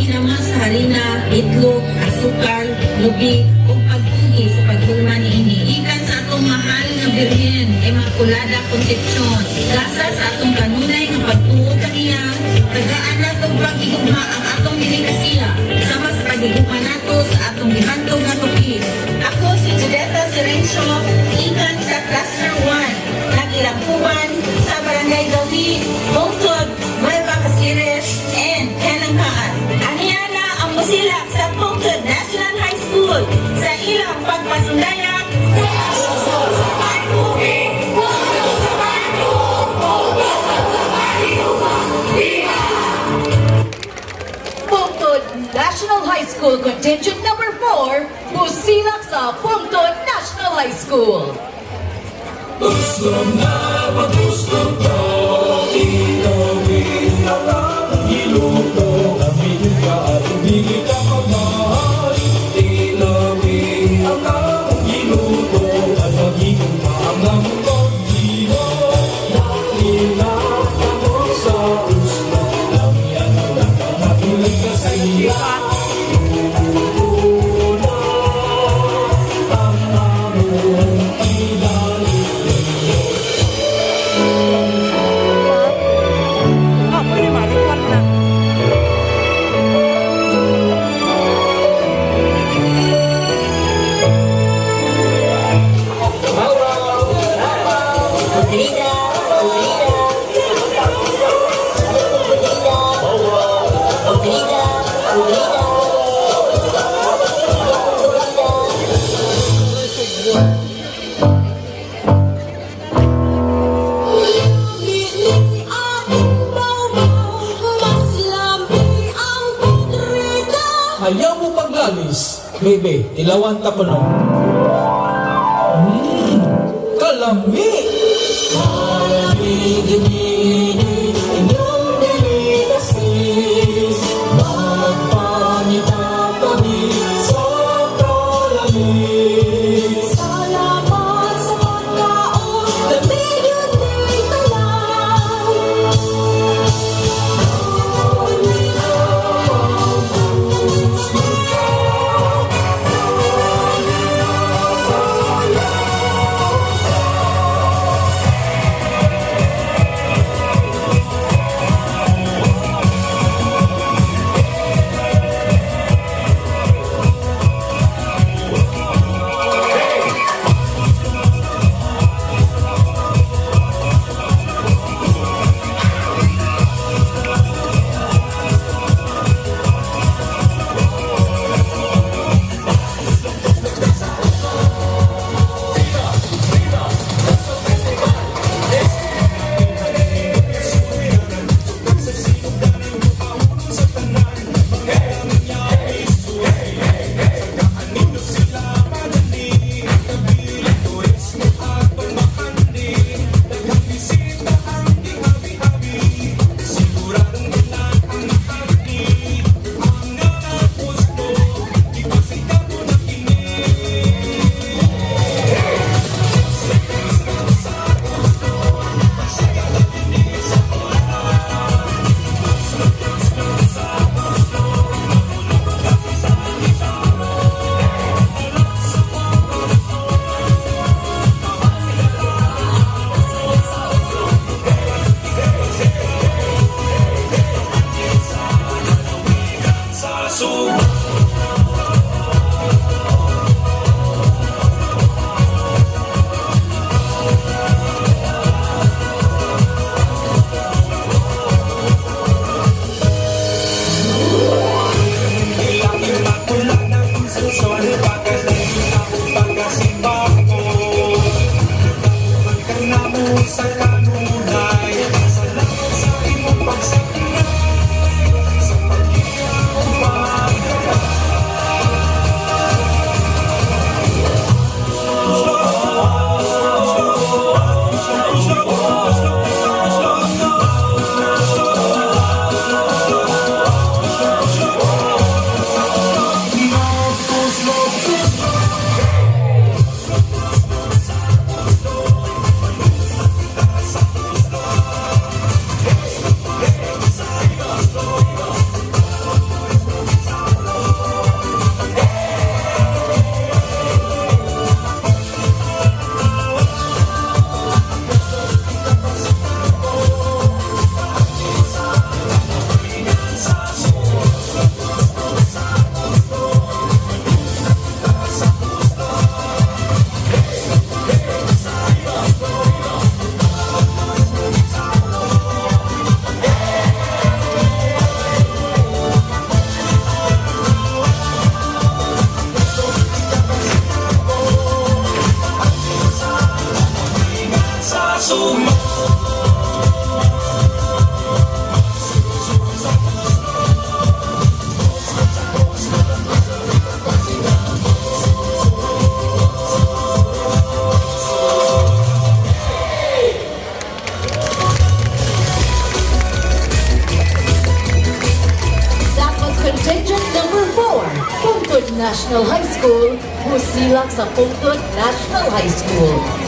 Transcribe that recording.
sinama sa harina, itlog, asukal, lubi, o pagpugi sa paghulman niini. Ikan sa atong mahal nga Birhen, Immaculada Concepcion. Gasa sa atong kanunay nga pagtuod kaniya, tagaan nato pag-igugma ang atong delikasiya, sama sa pag-igugma nato sa atong gihantong nga tupi. Ako si Judeta Sirencio, ikan sa Cluster 1, nag-ilampuan sa Barangay Gawi, Bongtod, Nueva Caceres, and Kanangkaan. Aniana ang musilak sa Bongtod National High School sa ilang pagpasundaya. Bongtod National High School Contingent number 4, musilak sa Bongtod National High School. Gusto na, gusto ko, inawin na lang, iluto, aminin ka at hindi ka pagmahal. Inawin na lang, iluto, at magiging maangang pag-iwa. Nakilata mo sa usla, lang yan ang nakatuloy ka sa iya. Ayaw mo paglalis, bebe, ilawan ta ko no. Kalami! Kalami-gini, inyong delikasis, magpanita kami sa kalamig. Salamat sa pagkaon, lamigyan din talang. Salamat sa imong pagsakay sa pag-iyak. Contingent number 4, Pungtod National High School, Busilak sa Pungtod National High School.